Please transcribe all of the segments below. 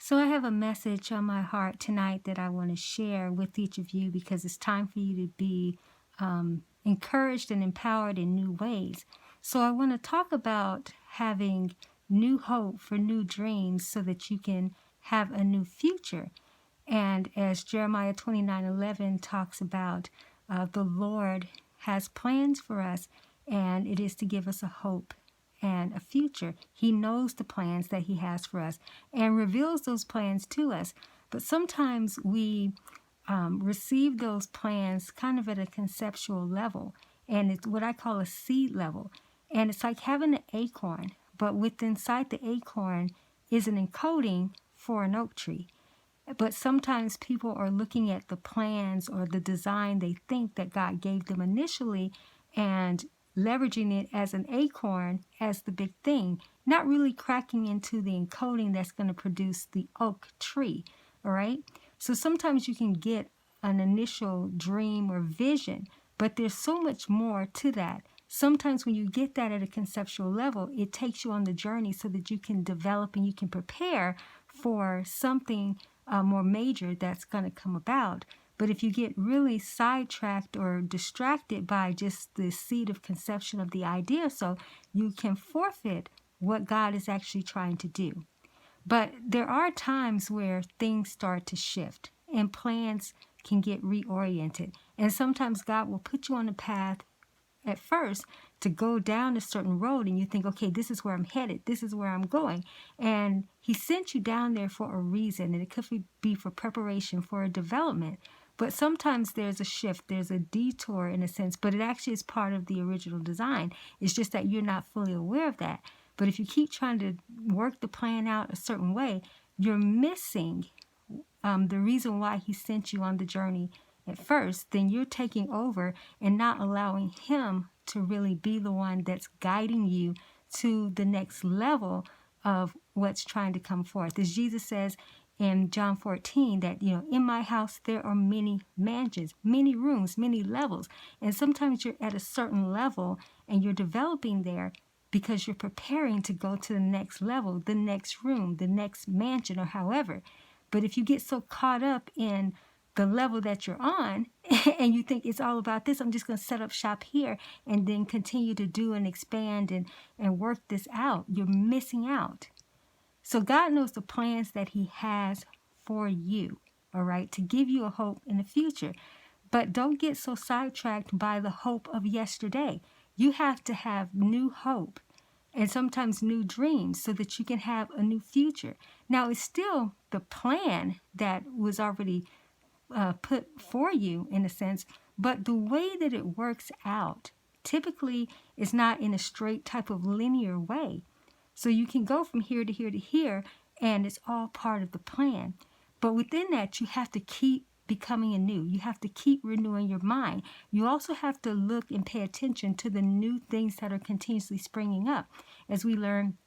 So I have a message on my heart tonight that I want to share with each of you because it's time for you to be encouraged and empowered in new ways. So I want to talk about having new hope for new dreams so that you can have a new future. And as Jeremiah 29:11 talks about, the Lord has plans for us, and it is to give us a hope and a future. He knows the plans that He has for us and reveals those plans to us. But sometimes we receive those plans kind of at a conceptual level, and it's what I call a seed level. And it's like having an acorn, but inside the acorn is an encoding for an oak tree. But sometimes people are looking at the plans or the design they think that God gave them initially and leveraging it as an acorn as the big thing, not really cracking into the encoding that's going to produce the oak tree, all right? So sometimes you can get an initial dream or vision, but there's so much more to that. Sometimes when you get that at a conceptual level, it takes you on the journey so that you can develop and you can prepare for something more major that's going to come about. But if you get really sidetracked or distracted by just the seed of conception of the idea, so you can forfeit what God is actually trying to do. But there are times where things start to shift and plans can get reoriented. And sometimes God will put you on a path at first to go down a certain road, and you think, okay, this is where I'm headed, this is where I'm going, and He sent you down there for a reason, and it could be for preparation for a development. But sometimes there's a shift, there's a detour in a sense, but it actually is part of the original design. It's just that you're not fully aware of that. But if you keep trying to work the plan out a certain way, you're missing the reason why He sent you on the journey at first. Then you're taking over and not allowing Him to really be the one that's guiding you to the next level of what's trying to come forth. As Jesus says in John 14, that, in my house there are many mansions, many rooms, many levels. And sometimes you're at a certain level and you're developing there because you're preparing to go to the next level, the next room, the next mansion, or however. But if you get so caught up in the level that you're on and you think it's all about this, I'm just going to set up shop here and then continue to do and expand and work this out, you're missing out. So God knows the plans that He has for you, all right, to give you a hope in the future. But don't get so sidetracked by the hope of yesterday. You have to have new hope and sometimes new dreams so that you can have a new future. Now, it's still the plan that was already put for you in a sense, but the way that it works out typically is not in a straight type of linear way. So you can go from here to here to here, and it's all part of the plan. But within that, you have to keep becoming anew. You have to keep renewing your mind. You also have to look and pay attention to the new things that are continuously springing up. As we learn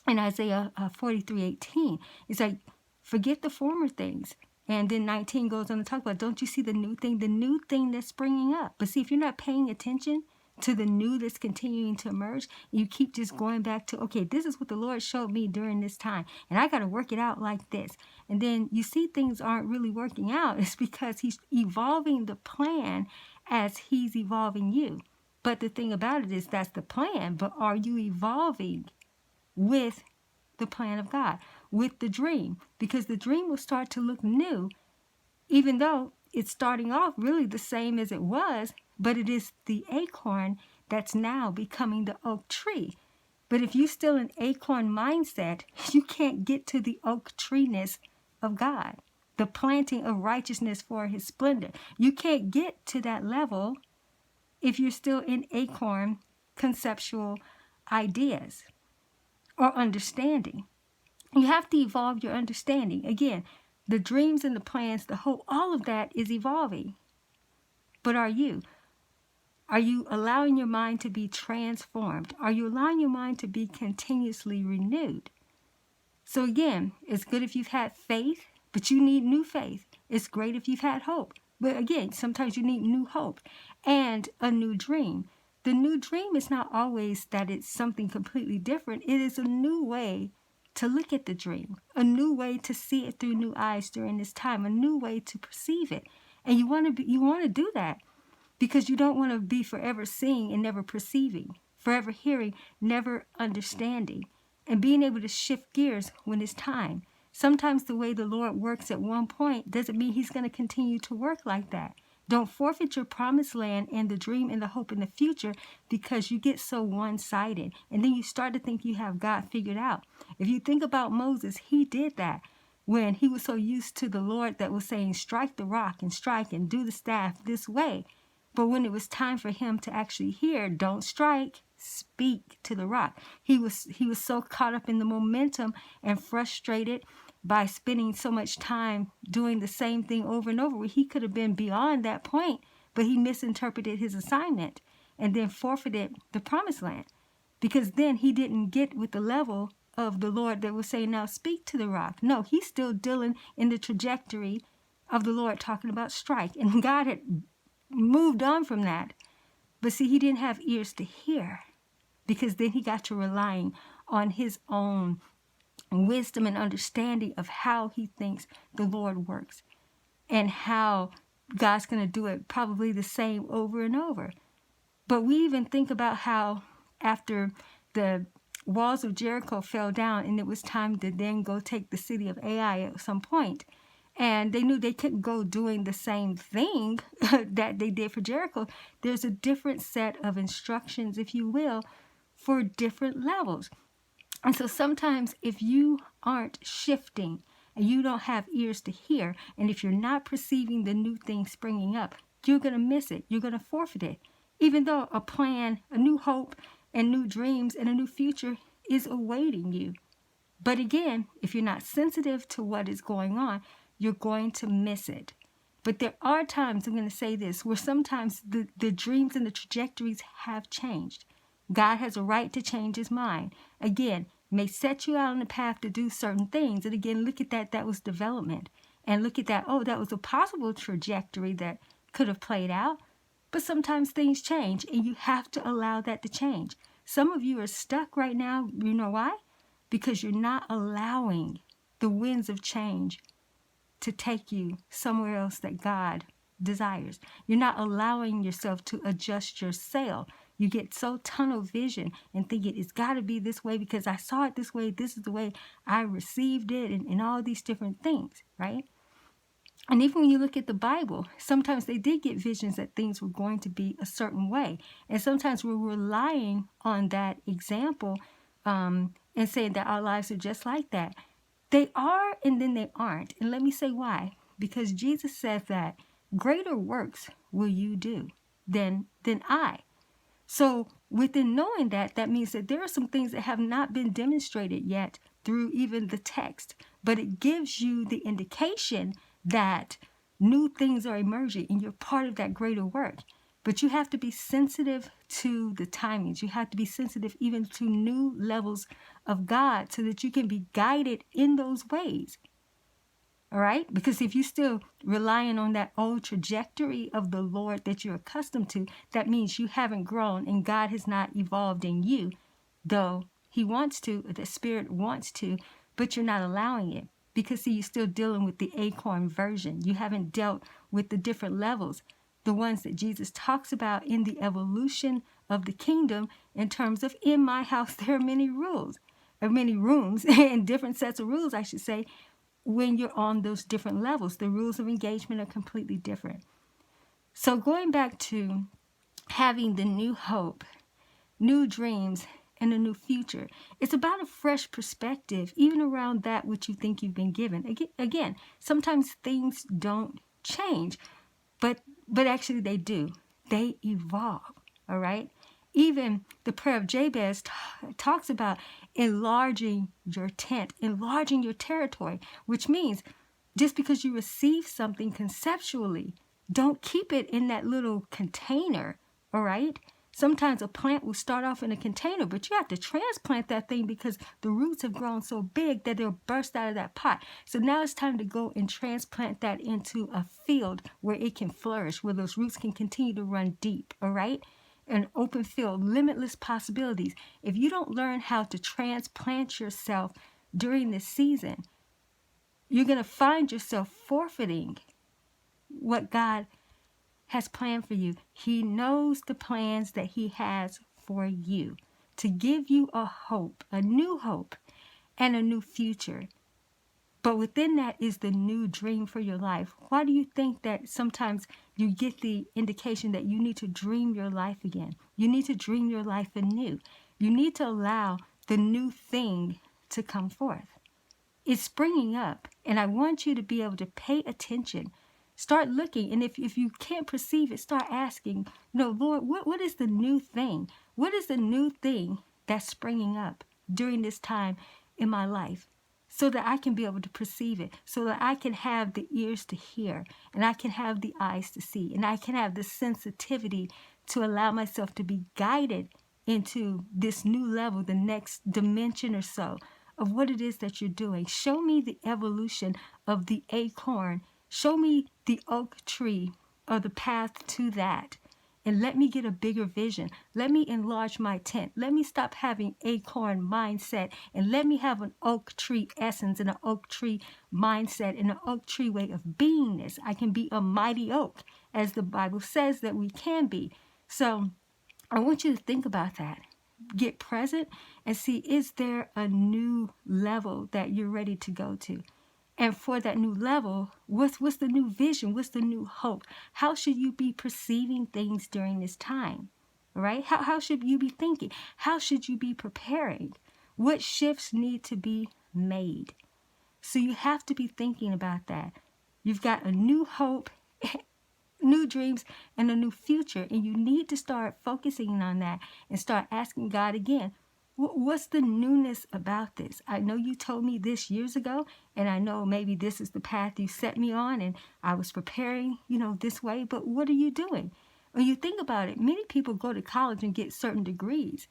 in Isaiah 43:18, it's like, forget the former things. And then 19 goes on to talk about, don't you see the new thing that's springing up? But see, if you're not paying attention to the new that's continuing to emerge, you keep just going back to, okay, this is what the Lord showed me during this time, and I got to work it out like this. And then you see things aren't really working out. It's because He's evolving the plan as He's evolving you. But the thing about it is that's the plan, but are you evolving with the plan of God, with the dream? Because the dream will start to look new, even though it's starting off really the same as it was, but it is the acorn that's now becoming the oak tree. But if you're still in acorn mindset, you can't get to the oak tree-ness of God, the planting of righteousness for His splendor. You can't get to that level if you're still in acorn conceptual ideas or understanding. You have to evolve your understanding. Again, the dreams and the plans, the hope, all of that is evolving. But are you? Are you allowing your mind to be transformed? Are you allowing your mind to be continuously renewed? So again, it's good if you've had faith, but you need new faith. It's great if you've had hope. But again, sometimes you need new hope and a new dream. The new dream is not always that it's something completely different. It is a new way to look at the dream, a new way to see it through new eyes during this time, a new way to perceive it. And you want to do that because you don't want to be forever seeing and never perceiving, forever hearing, never understanding, and being able to shift gears when it's time. Sometimes the way the Lord works at one point doesn't mean he's going to continue to work like that. Don't forfeit your promised land and the dream and the hope in the future because you get so one-sided. And then you start to think you have God figured out. If you think about Moses, he did that when he was so used to the Lord that was saying, strike the rock and strike and do the staff this way. But when it was time for him to actually hear, don't strike, speak to the rock. He was so caught up in the momentum and frustrated by spending so much time doing the same thing over and over, where he could have been beyond that point, but he misinterpreted his assignment and then forfeited the promised land, because then he didn't get with the level of the Lord that was saying, now speak to the rock. No, he's still dealing in the trajectory of the Lord talking about strike, and God had moved on from that. But see, he didn't have ears to hear, because then he got to relying on his own wisdom and understanding of how he thinks the Lord works and how God's going to do it probably the same over and over. But we even think about how after the walls of Jericho fell down and it was time to then go take the city of Ai at some point, and they knew they couldn't go doing the same thing that they did for Jericho. There's a different set of instructions, if you will, for different levels. And so sometimes if you aren't shifting and you don't have ears to hear, and if you're not perceiving the new thing springing up, you're going to miss it. You're going to forfeit it. Even though a plan, a new hope, and new dreams, and a new future is awaiting you. But again, if you're not sensitive to what is going on, you're going to miss it. But there are times, I'm going to say this, where sometimes the dreams and the trajectories have changed. God has a right to change his mind. Again, may set you out on the path to do certain things. And again, look at that. That was development. And look at that. Oh, that was a possible trajectory that could have played out. But sometimes things change, and you have to allow that to change. Some of you are stuck right now. You know why? Because you're not allowing the winds of change to take you somewhere else that God desires. You're not allowing yourself to adjust your sail. You get so tunnel vision and thinking it's got to be this way because I saw it this way. This is the way I received it, and all these different things, right? And even when you look at the Bible, sometimes they did get visions that things were going to be a certain way. And sometimes we're relying on that example and saying that our lives are just like that. They are, and then they aren't. And let me say why. Because Jesus says that greater works will you do than I. So within knowing that, that means that there are some things that have not been demonstrated yet through even the text. But it gives you the indication that new things are emerging and you're part of that greater work. But you have to be sensitive to the timings. You have to be sensitive even to new levels of God so that you can be guided in those ways. All right? Because if you're still relying on that old trajectory of the Lord that you're accustomed to, that means you haven't grown and God has not evolved in you, though he wants to, the Spirit wants to, but you're not allowing it. Because, see, you're still dealing with the acorn version. You haven't dealt with the different levels, the ones that Jesus talks about in the evolution of the kingdom in terms of, in my house, there are many rules, or many rooms, and different sets of rules, I should say, when you're on those different levels. The rules of engagement are completely different. So going back to having the new hope, new dreams, and a new future, it's about a fresh perspective, even around that which you think you've been given. Again, sometimes things don't change, but actually they do. They evolve, all right? Even the prayer of Jabez talks about enlarging your tent, enlarging your territory, which means just because you receive something conceptually, don't keep it in that little container, all right? Sometimes a plant will start off in a container, but you have to transplant that thing because the roots have grown so big that they'll burst out of that pot. So now it's time to go and transplant that into a field where it can flourish, where those roots can continue to run deep, all right? An open field, limitless possibilities. If you don't learn how to transplant yourself during this season, you're going to find yourself forfeiting what God has planned for you. He knows the plans that He has for you to give you a hope, a new hope, and a new future. But within that is the new dream for your life. Why do you think that sometimes you get the indication that you need to dream your life again? You need to dream your life anew. You need to allow the new thing to come forth. It's springing up, and I want you to be able to pay attention. Start looking, and if you can't perceive it, start asking, Lord, what is the new thing? What is the new thing that's springing up during this time in my life? So that I can be able to perceive it, so that I can have the ears to hear, and I can have the eyes to see, and I can have the sensitivity to allow myself to be guided into this new level, the next dimension or so of what it is that you're doing. Show me the evolution of the acorn. Show me the oak tree or the path to that. And let me get a bigger vision. Let me enlarge my tent. Let me stop having acorn mindset and let me have an oak tree essence and an oak tree mindset and an oak tree way of beingness. I can be a mighty oak, as the Bible says that we can be. So I want you to think about that. Get present and see, is there a new level that you're ready to go to? And for that new level, what's the new vision? What's the new hope? How should you be perceiving things during this time? Right? How should you be thinking? How should you be preparing? What shifts need to be made? So you have to be thinking about that. You've got a new hope, new dreams, and a new future. And you need to start focusing on that and start asking God again, what's the newness about this? I know you told me this years ago, and I know maybe this is the path you set me on, and I was preparing, this way, but what are you doing? When you think about it, many people go to college and get certain degrees,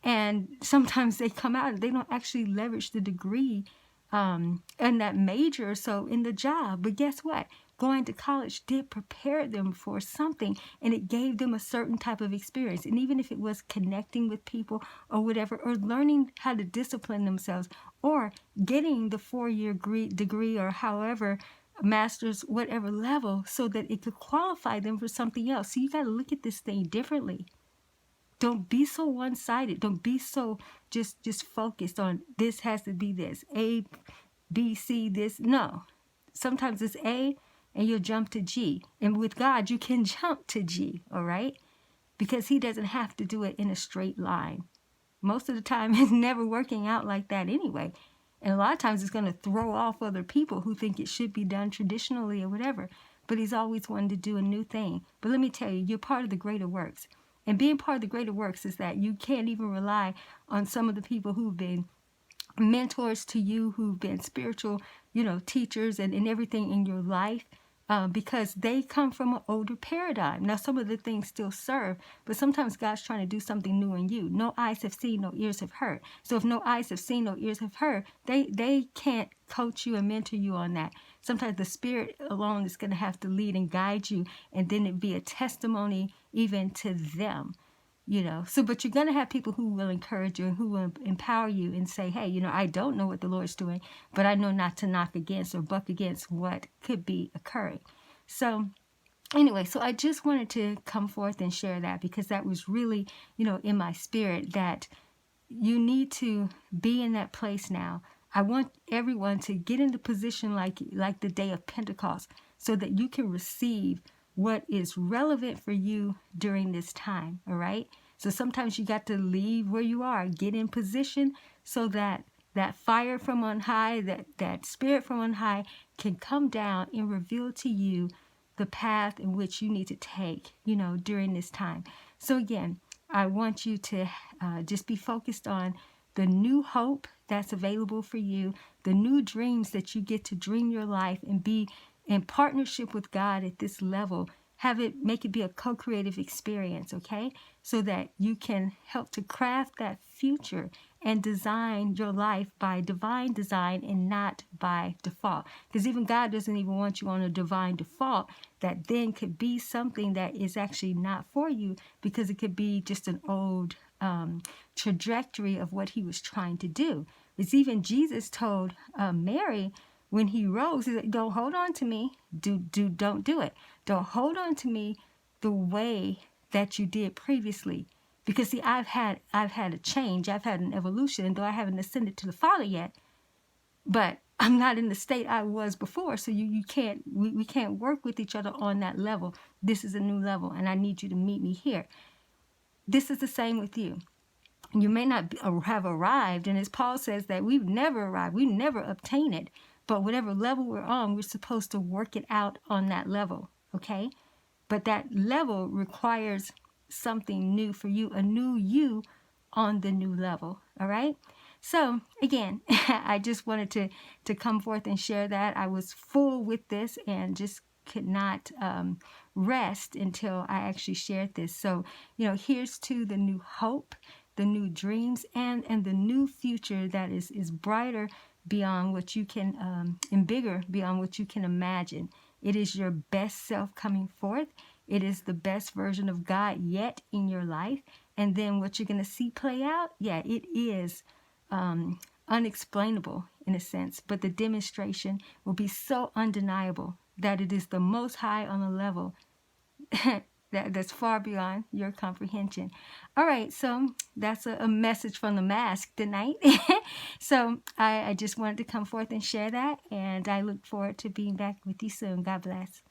and sometimes they come out and they don't actually leverage the degree and that major or so in the job. But guess what? Going to college did prepare them for something, and it gave them a certain type of experience. And even if it was connecting with people or whatever, or learning how to discipline themselves, or getting the 4-year degree or however, master's, whatever level, so that it could qualify them for something else. So you got to look at this thing differently. Don't be so one-sided. Don't be so just focused on this has to be this, A, B, C, this. No. Sometimes it's A, and you'll jump to G. And with God, you can jump to G, all right? Because He doesn't have to do it in a straight line. Most of the time, it's never working out like that anyway. And a lot of times, it's going to throw off other people who think it should be done traditionally or whatever. But He's always wanted to do a new thing. But let me tell you, you're part of the greater works. And being part of the greater works is that you can't even rely on some of the people who've been mentors to you, who've been spiritual, teachers and everything in your life, because they come from an older paradigm. Now, some of the things still serve, but sometimes God's trying to do something new in you. No eyes have seen, no ears have heard. So if no eyes have seen, no ears have heard, they can't coach you and mentor you on that. Sometimes the Spirit alone is going to have to lead and guide you, and then it'd be a testimony even to them. But you're going to have people who will encourage you and who will empower you and say, hey, I don't know what the Lord's doing, but I know not to knock against or buck against what could be occurring. So anyway, so I just wanted to come forth and share that, because that was really, in my spirit, that you need to be in that place now. I want everyone to get in the position like the day of Pentecost, so that you can receive what is relevant for you during this time, all right? So sometimes you got to leave where you are, get in position so that that fire from on high, that spirit from on high can come down and reveal to you the path in which you need to take, during this time. So again, I want you to just be focused on the new hope that's available for you, the new dreams that you get to dream your life and be in partnership with God at this level. Make it be a co-creative experience, okay? So that you can help to craft that future and design your life by divine design and not by default. Because even God doesn't even want you on a divine default that then could be something that is actually not for you, because it could be just an old trajectory of what He was trying to do. It's even Jesus told Mary when he rose, he said, don't hold on to me. Don't do it. Don't hold on to me the way that you did previously. Because see, I've had a change. I've had an evolution, and though I haven't ascended to the Father yet, but I'm not in the state I was before. So we can't work with each other on that level. This is a new level, and I need you to meet me here. This is the same with you. You may not have arrived, and as Paul says that we've never arrived, we never obtain it, but whatever level we're on, we're supposed to work it out on that level, okay? But that level requires something new for you, a new you on the new level, all right? So again, I just wanted to come forth and share that. I was full with this and just could not rest until I actually shared this. So, here's to the new hope, the new dreams, and the new future that is brighter beyond what you can, and bigger beyond what you can imagine. It is your best self coming forth. It is the best version of God yet in your life. And then what you're going to see play out, it is unexplainable in a sense, but the demonstration will be so undeniable that it is the Most High on a level that's far beyond your comprehension. All right, so that's a message from the mask tonight. So I just wanted to come forth and share that, and I look forward to being back with you soon. God bless.